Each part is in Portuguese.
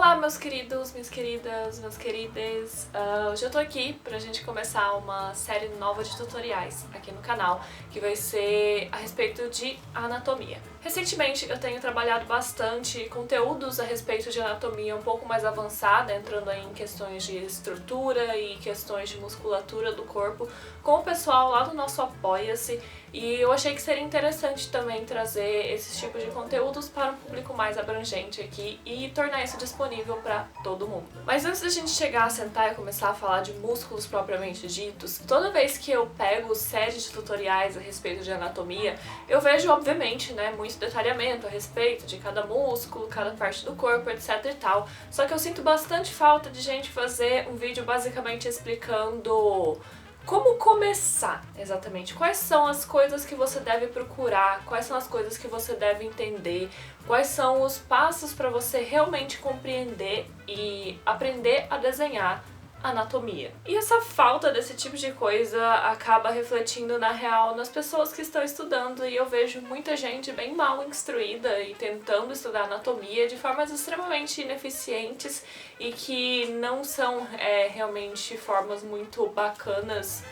Olá, meus queridos, minhas queridas, meus querides. Hoje eu tô aqui pra gente começar uma série nova de tutoriais aqui no canal, que vai ser a respeito de anatomia. Recentemente eu tenho trabalhado bastante conteúdos a respeito de anatomia um pouco mais avançada, entrando aí em questões de estrutura e questões de musculatura do corpo, com o pessoal lá do nosso Apoia-se, e eu achei que seria interessante também trazer esses tipos de conteúdos para um público mais abrangente aqui e tornar isso disponível para todo mundo. Mas antes da gente chegar a sentar e começar a falar de músculos propriamente ditos, toda vez que eu pego séries de tutoriais a respeito de anatomia, eu vejo, obviamente, né, muito detalhamento a respeito de cada músculo, cada parte do corpo, etc e tal. Só que eu sinto bastante falta de gente fazer um vídeo basicamente explicando como começar, exatamente. Quais são as coisas que você deve procurar, quais são as coisas que você deve entender, quais são os passos para você realmente compreender e aprender a desenhar anatomia. E essa falta desse tipo de coisa acaba refletindo na real nas pessoas que estão estudando, e eu vejo muita gente bem mal instruída e tentando estudar anatomia de formas extremamente ineficientes e que não são realmente formas muito bacanas,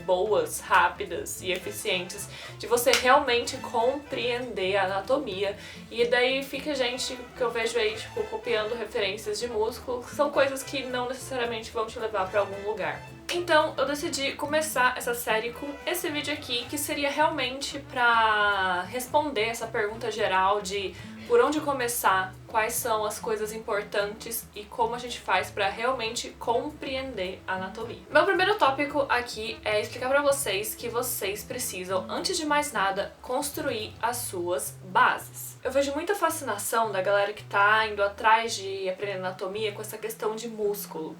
boas, rápidas e eficientes de você realmente compreender a anatomia. E daí fica gente que eu vejo aí, tipo, copiando referências de músculo, que são coisas que não necessariamente vão te levar para algum lugar. Então eu decidi começar essa série com esse vídeo aqui, que seria realmente para responder essa pergunta geral de por onde começar, quais são as coisas importantes e como a gente faz para realmente compreender a anatomia. Meu primeiro tópico aqui é explicar para vocês que vocês precisam, antes de mais nada, construir as suas bases. Eu vejo muita fascinação da galera que tá indo atrás de aprender anatomia com essa questão de músculo.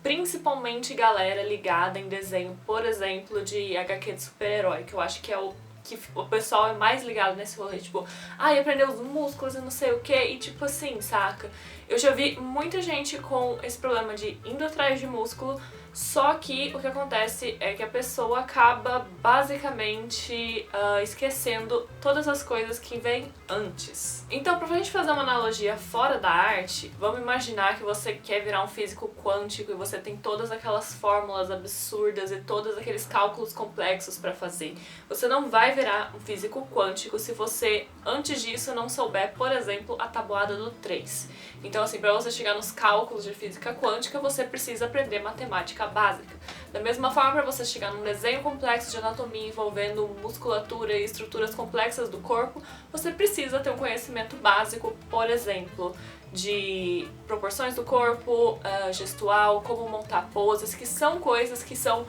Principalmente galera ligada em desenho, por exemplo, de HQ de super-herói, que eu acho que é o que o pessoal é mais ligado nesse rolê, tipo, aprender os músculos e não sei o que, e tipo assim, saca? Eu já vi muita gente com esse problema de indo atrás de músculo, só que o que acontece é que a pessoa acaba basicamente esquecendo todas as coisas que vêm antes. Então, pra gente fazer uma analogia fora da arte, vamos imaginar que você quer virar um físico quântico e você tem todas aquelas fórmulas absurdas e todos aqueles cálculos complexos pra fazer. Você não vai virar um físico quântico se você, antes disso, não souber, por exemplo, a tabuada do 3. Então, assim, pra você chegar nos cálculos de física quântica, você precisa aprender matemática básica. Da mesma forma, para você chegar num desenho complexo de anatomia envolvendo musculatura e estruturas complexas do corpo, você precisa ter um conhecimento básico, por exemplo, de proporções do corpo, gestual, como montar poses, que são coisas que são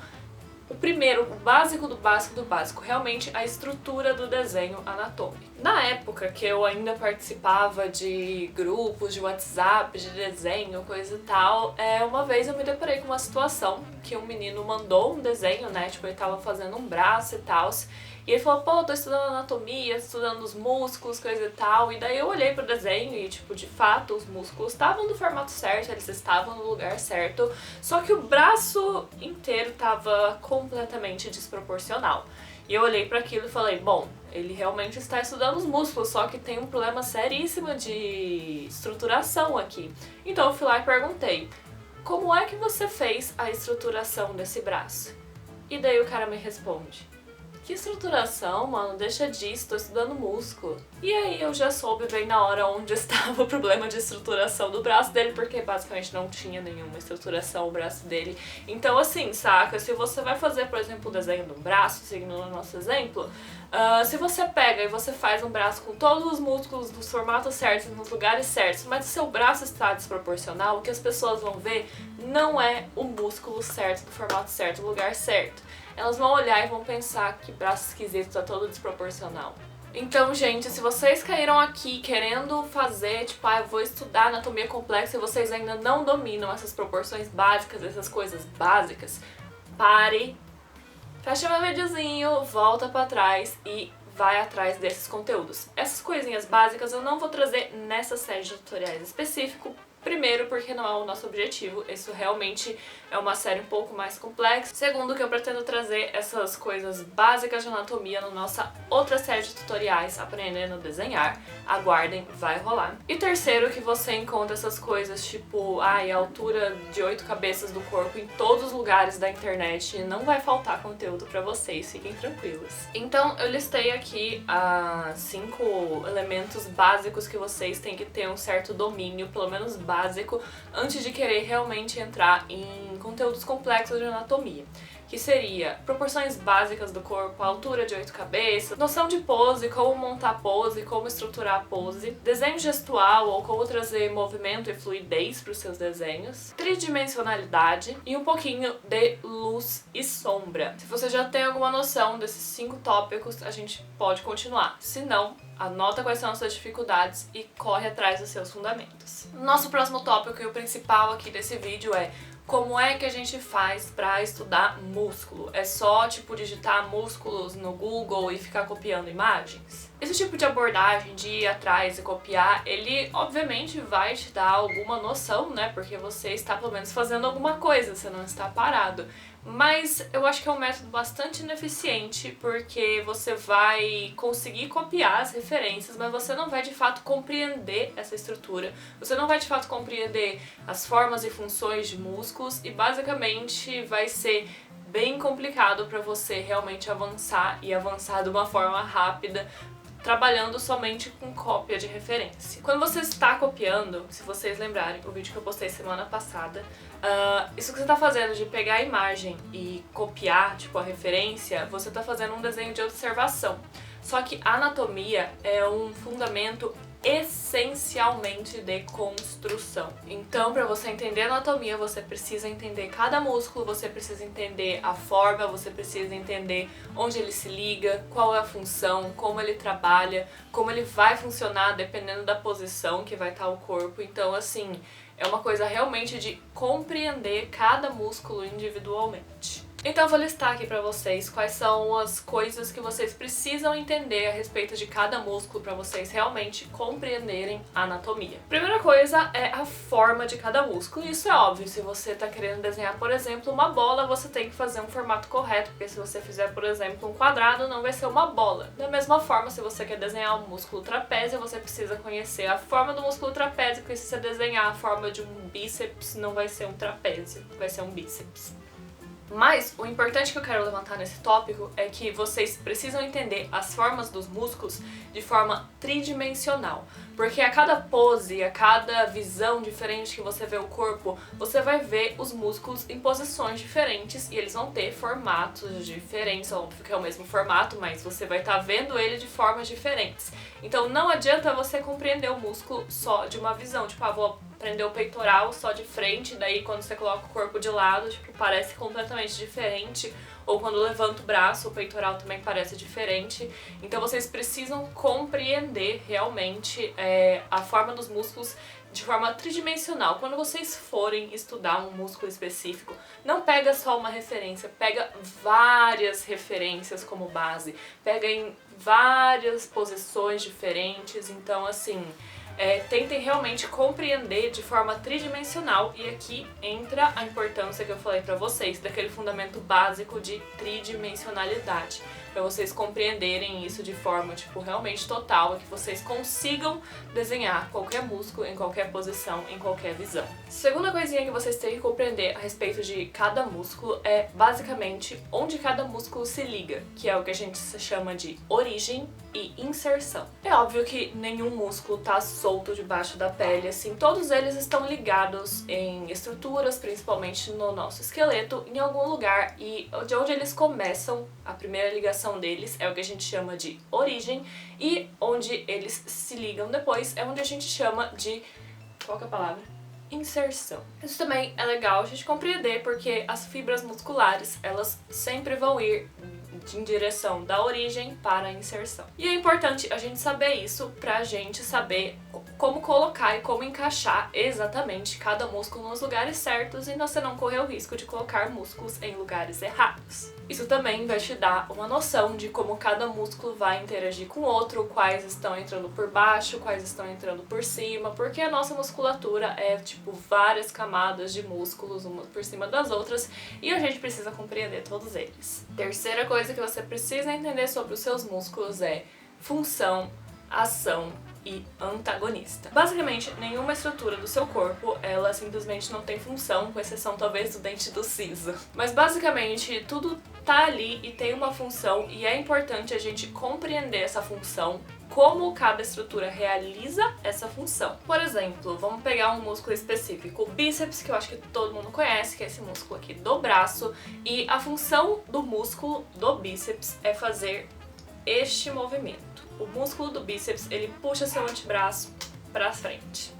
o primeiro, o básico do básico do básico, realmente a estrutura do desenho anatômico. Na época que eu ainda participava de grupos de WhatsApp, de desenho, coisa e tal, uma vez eu me deparei com uma situação que um menino mandou um desenho, né, tipo, ele tava fazendo um braço e tal, e ele falou, pô, tô estudando anatomia, estudando os músculos, coisa e tal, e daí eu olhei pro desenho e, tipo, de fato, os músculos estavam no formato certo, eles estavam no lugar certo, só que o braço inteiro tava completamente desproporcional. E eu olhei pra aquilo e falei, bom, ele realmente está estudando os músculos, só que tem um problema seríssimo de estruturação aqui. Então eu fui lá e perguntei, como é que você fez a estruturação desse braço? E daí o cara me responde, que estruturação, mano? Deixa disso, tô estudando músculo. E aí eu já soube bem na hora onde estava o problema de estruturação do braço dele, porque basicamente não tinha nenhuma estruturação o braço dele. Então assim, saca? Se você vai fazer, por exemplo, o desenho de um braço, seguindo o nosso exemplo, se você pega e você faz um braço com todos os músculos nos formatos certos, nos lugares certos, mas o seu braço está desproporcional, o que as pessoas vão ver não é o músculo certo, do formato certo, do lugar certo. Elas vão olhar e vão pensar que braço esquisito, tá todo desproporcional. Então, gente, se vocês caíram aqui querendo fazer, tipo, eu vou estudar anatomia complexa e vocês ainda não dominam essas proporções básicas, essas coisas básicas, pare, fecha meu videozinho, volta pra trás e vai atrás desses conteúdos. Essas coisinhas básicas eu não vou trazer nessa série de tutoriais específico, Primeiro, porque não é o nosso objetivo, isso realmente é uma série um pouco mais complexa. Segundo, que eu pretendo trazer essas coisas básicas de anatomia na nossa outra série de tutoriais, Aprendendo a Desenhar. Aguardem, vai rolar. E terceiro, que você encontra essas coisas tipo, a altura de 8 cabeças do corpo em todos os lugares da internet, e não vai faltar conteúdo pra vocês, fiquem tranquilos. Então, eu listei aqui 5 elementos básicos que vocês têm que ter um certo domínio, pelo menos básico, antes de querer realmente entrar em conteúdos complexos de anatomia. Que seria proporções básicas do corpo, a altura de 8 cabeças, noção de pose, como montar pose, como estruturar a pose, desenho gestual ou como trazer movimento e fluidez para os seus desenhos, tridimensionalidade e um pouquinho de luz e sombra. Se você já tem alguma noção desses 5 tópicos, a gente pode continuar. Se não, anota quais são as suas dificuldades e corre atrás dos seus fundamentos. Nosso próximo tópico e o principal aqui desse vídeo é como é que a gente faz pra estudar músculo? É só, tipo, digitar músculos no Google e ficar copiando imagens? Esse tipo de abordagem de ir atrás e copiar, ele obviamente vai te dar alguma noção, né? Porque você está pelo menos fazendo alguma coisa, você não está parado. Mas eu acho que é um método bastante ineficiente, porque você vai conseguir copiar as referências, mas você não vai de fato compreender essa estrutura, você não vai de fato compreender as formas e funções de músculos e basicamente vai ser bem complicado para você realmente avançar e avançar de uma forma rápida, trabalhando somente com cópia de referência. Quando você está copiando, se vocês lembrarem, o vídeo que eu postei semana passada, isso que você está fazendo de pegar a imagem e copiar, tipo, a referência, você está fazendo um desenho de observação. Só que a anatomia é um fundamento essencialmente de construção. Então, para você entender a anatomia, você precisa entender cada músculo, você precisa entender a forma, você precisa entender onde ele se liga, qual é a função, como ele trabalha, como ele vai funcionar dependendo da posição que vai estar o corpo. Então, assim, é uma coisa realmente de compreender cada músculo individualmente. Então eu vou listar aqui pra vocês quais são as coisas que vocês precisam entender a respeito de cada músculo pra vocês realmente compreenderem a anatomia. Primeira coisa é a forma de cada músculo. Isso é óbvio, se você tá querendo desenhar, por exemplo, uma bola, você tem que fazer um formato correto, porque se você fizer, por exemplo, um quadrado, não vai ser uma bola. Da mesma forma, se você quer desenhar um músculo trapézio, você precisa conhecer a forma do músculo trapézio, porque se você desenhar a forma de um bíceps, não vai ser um trapézio, vai ser um bíceps. Mas o importante que eu quero levantar nesse tópico é que vocês precisam entender as formas dos músculos de forma tridimensional. Porque a cada pose, a cada visão diferente que você vê o corpo, você vai ver os músculos em posições diferentes e eles vão ter formatos diferentes. Óbvio que é o mesmo formato, mas você vai estar vendo ele de formas diferentes. Então não adianta você compreender o músculo só de uma visão, tipo, vou prender o peitoral só de frente, daí quando você coloca o corpo de lado, tipo, parece completamente diferente. Ou quando levanta o braço, o peitoral também parece diferente. Então vocês precisam compreender realmente a forma dos músculos de forma tridimensional. Quando vocês forem estudar um músculo específico, não pega só uma referência, pega várias referências como base, pega em várias posições diferentes, então assim, tentem realmente compreender de forma tridimensional, e aqui entra a importância que eu falei pra vocês, daquele fundamento básico de tridimensionalidade, pra vocês compreenderem isso de forma, tipo, realmente total, e que vocês consigam desenhar qualquer músculo em qualquer posição, em qualquer visão. Segunda coisinha que vocês têm que compreender a respeito de cada músculo é, basicamente, onde cada músculo se liga, que é o que a gente chama de origem e inserção. É óbvio que nenhum músculo tá solto debaixo da pele, assim, todos eles estão ligados em estruturas, principalmente no nosso esqueleto, em algum lugar, e de onde eles começam, a primeira ligação deles é o que a gente chama de origem, e onde eles se ligam depois é onde a gente chama de, qual que é a palavra? Inserção. Isso também é legal a gente compreender, porque as fibras musculares, elas sempre vão ir em direção da origem para a inserção. E é importante a gente saber isso pra gente saber como colocar e como encaixar exatamente cada músculo nos lugares certos e você não correr o risco de colocar músculos em lugares errados. Isso também vai te dar uma noção de como cada músculo vai interagir com o outro, quais estão entrando por baixo, quais estão entrando por cima, porque a nossa musculatura é tipo várias camadas de músculos, uma por cima das outras, e a gente precisa compreender todos eles. Terceira coisa que você precisa entender sobre os seus músculos é função, ação e antagonista. Basicamente, nenhuma estrutura do seu corpo, ela simplesmente não tem função, com exceção talvez do dente do siso. Mas basicamente, tudo tá ali e tem uma função, e é importante a gente compreender essa função, como cada estrutura realiza essa função. Por exemplo, vamos pegar um músculo específico, o bíceps, que eu acho que todo mundo conhece, que é esse músculo aqui do braço, e a função do músculo do bíceps é fazer este movimento. O músculo do bíceps, ele puxa seu antebraço pra frente,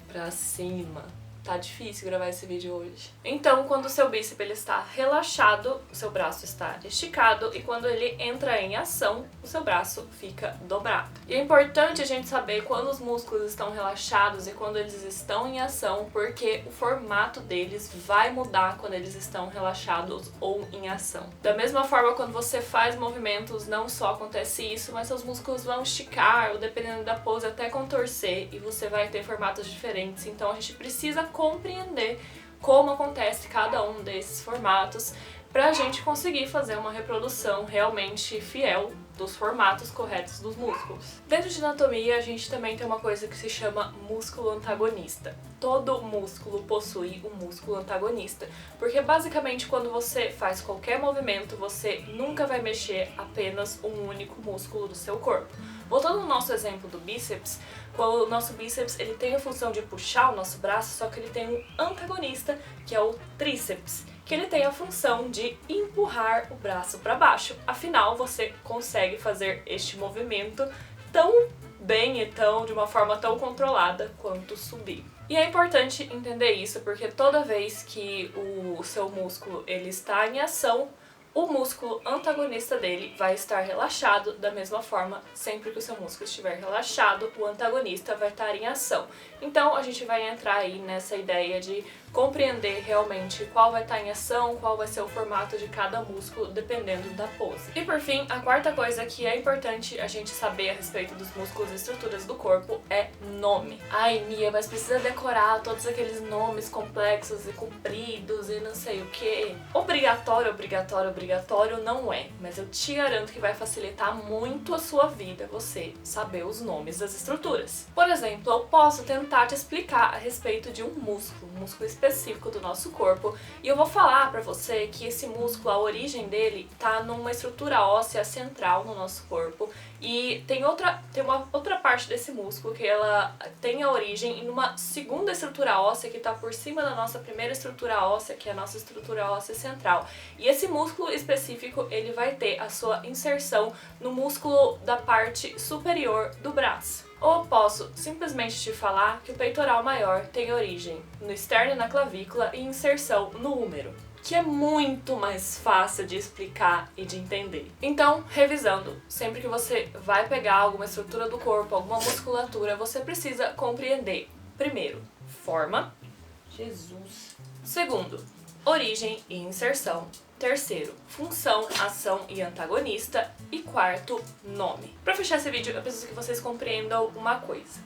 pra cima. Tá difícil gravar esse vídeo hoje. Então, quando o seu bíceps ele está relaxado, o seu braço está esticado, e quando ele entra em ação, o seu braço fica dobrado. E é importante a gente saber quando os músculos estão relaxados e quando eles estão em ação, porque o formato deles vai mudar quando eles estão relaxados ou em ação. Da mesma forma, quando você faz movimentos, não só acontece isso, mas seus músculos vão esticar, ou dependendo da pose, até contorcer, e você vai ter formatos diferentes. Então a gente precisa compreender como acontece cada um desses formatos para a gente conseguir fazer uma reprodução realmente fiel dos formatos corretos dos músculos. Dentro de anatomia, a gente também tem uma coisa que se chama músculo antagonista. Todo músculo possui um músculo antagonista, porque basicamente quando você faz qualquer movimento, você nunca vai mexer apenas um único músculo do seu corpo. Voltando no nosso exemplo do bíceps, o nosso bíceps ele tem a função de puxar o nosso braço, só que ele tem um antagonista, que é o tríceps, que ele tem a função de empurrar o braço para baixo. Afinal, você consegue fazer este movimento tão bem e de uma forma tão controlada quanto subir. E é importante entender isso, porque toda vez que o seu músculo ele está em ação, o músculo antagonista dele vai estar relaxado. Da mesma forma, sempre que o seu músculo estiver relaxado, o antagonista vai estar em ação. Então a gente vai entrar aí nessa ideia de compreender realmente qual vai estar em ação, qual vai ser o formato de cada músculo, dependendo da pose. E por fim, a quarta coisa que é importante a gente saber a respeito dos músculos e estruturas do corpo é nome. Ai, Mia, mas precisa decorar todos aqueles nomes complexos e compridos e não sei o que. Obrigatório não é, mas eu te garanto que vai facilitar muito a sua vida você saber os nomes das estruturas. Por exemplo, eu posso tentar te explicar a respeito de um músculo específico do nosso corpo, e eu vou falar pra você que esse músculo, a origem dele tá numa estrutura óssea central no nosso corpo, e tem uma outra parte desse músculo que ela tem a origem em uma segunda estrutura óssea que tá por cima da nossa primeira estrutura óssea, que é a nossa estrutura óssea central. E esse músculo específico, ele vai ter a sua inserção no músculo da parte superior do braço. Ou posso simplesmente te falar que o peitoral maior tem origem no externo e na clavícula e inserção no úmero, que é muito mais fácil de explicar e de entender. Então, revisando, sempre que você vai pegar alguma estrutura do corpo, alguma musculatura, você precisa compreender, primeiro, forma, segundo, origem e inserção, terceiro, função, ação e antagonista, e quarto, nome. Para fechar esse vídeo, eu preciso que vocês compreendam uma coisa.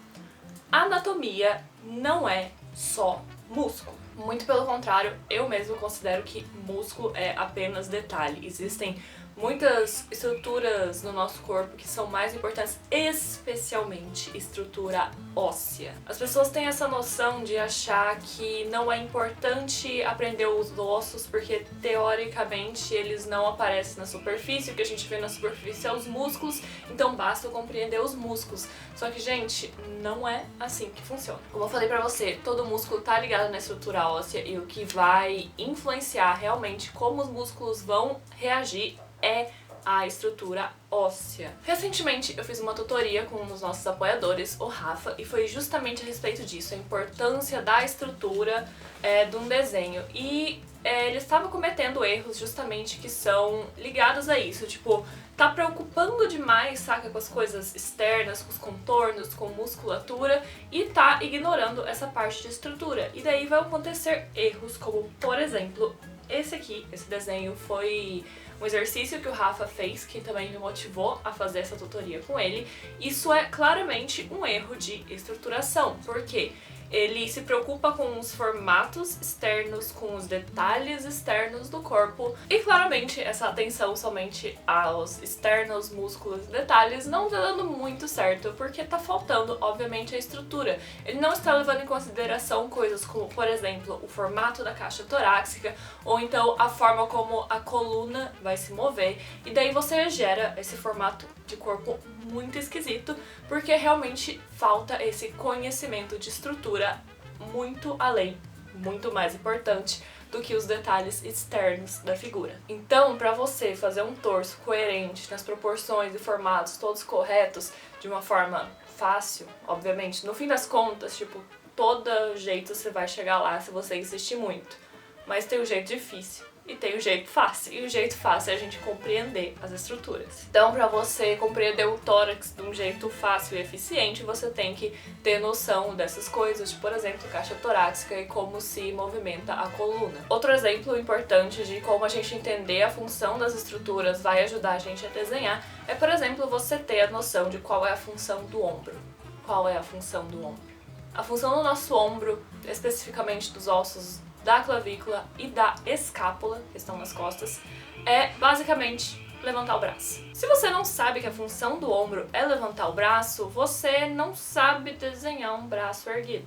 A anatomia não é só músculo. Muito pelo contrário, eu mesmo considero que músculo é apenas detalhe. Existem muitas estruturas no nosso corpo que são mais importantes, especialmente estrutura óssea. As pessoas têm essa noção de achar que não é importante aprender os ossos porque, teoricamente, eles não aparecem na superfície. O que a gente vê na superfície é os músculos, então basta eu compreender os músculos. Só que, gente, não é assim que funciona. Como eu falei pra você, todo músculo tá ligado na estrutura óssea, e o que vai influenciar realmente como os músculos vão reagir é a estrutura óssea. Recentemente eu fiz uma tutoria com um dos nossos apoiadores, o Rafa, e foi justamente a respeito disso, a importância da estrutura de um desenho. E ele estava cometendo erros justamente que são ligados a isso, tipo, tá preocupando demais, saca, com as coisas externas, com os contornos, com musculatura e tá ignorando essa parte de estrutura. E daí vai acontecer erros como, por exemplo, esse aqui, esse desenho foi um exercício que o Rafa fez, que também me motivou a fazer essa tutoria com ele. Isso é claramente um erro de estruturação, porque ele se preocupa com os formatos externos, com os detalhes externos do corpo e claramente essa atenção somente aos externos, músculos e detalhes não tá dando muito certo porque tá faltando, obviamente, a estrutura. Ele não está levando em consideração coisas como, por exemplo, o formato da caixa torácica ou então a forma como a coluna vai se mover e daí você gera esse formato de corpo muito esquisito porque realmente falta esse conhecimento de estrutura muito além, muito mais importante do que os detalhes externos da figura. Então, para você fazer um torso coerente, nas proporções e formatos todos corretos, de uma forma fácil, obviamente, no fim das contas, tipo, todo jeito você vai chegar lá se você insistir muito. Mas tem um jeito difícil e tem o jeito fácil. E o jeito fácil é a gente compreender as estruturas. Então, para você compreender o tórax de um jeito fácil e eficiente, você tem que ter noção dessas coisas, de, por exemplo, caixa torácica e como se movimenta a coluna. Outro exemplo importante de como a gente entender a função das estruturas vai ajudar a gente a desenhar é, por exemplo, você ter a noção de qual é a função do ombro. Qual é a função do ombro? A função do nosso ombro, especificamente dos ossos da clavícula e da escápula, que estão nas costas, é basicamente levantar o braço. Se você não sabe que a função do ombro é levantar o braço, você não sabe desenhar um braço erguido.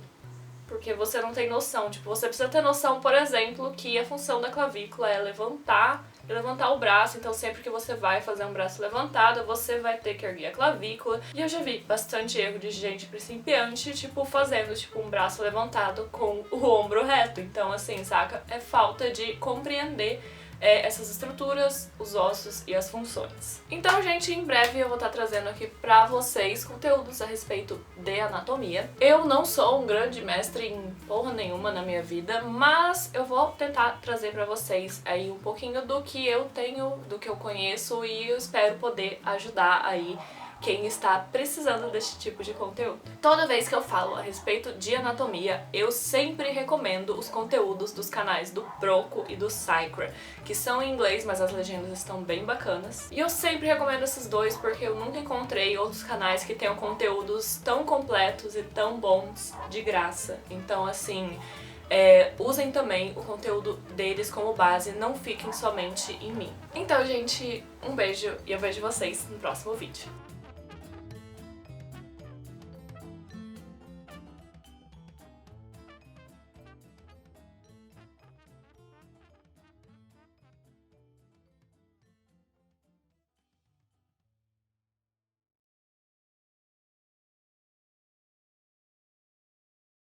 Porque você não tem noção. Tipo, você precisa ter noção, por exemplo, que a função da clavícula é levantar e levantar o braço. Então sempre que você vai fazer um braço levantado, você vai ter que erguer a clavícula. E eu já vi bastante erro de gente principiante, tipo, fazendo tipo um braço levantado com o ombro reto. Então assim, saca? É falta de compreender essas estruturas, os ossos e as funções. Então, gente, em breve eu vou estar trazendo aqui pra vocês conteúdos a respeito de anatomia. Eu não sou um grande mestre em porra nenhuma na minha vida, mas eu vou tentar trazer pra vocês aí um pouquinho do que eu tenho, do que eu conheço e eu espero poder ajudar aí quem está precisando desse tipo de conteúdo. Toda vez que eu falo a respeito de anatomia, eu sempre recomendo os conteúdos dos canais do Proco e do Cycra, que são em inglês, mas as legendas estão bem bacanas. E eu sempre recomendo esses dois porque eu nunca encontrei outros canais que tenham conteúdos tão completos e tão bons de graça. Então, assim, usem também o conteúdo deles como base, não fiquem somente em mim. Então, gente, um beijo e eu vejo vocês no próximo vídeo.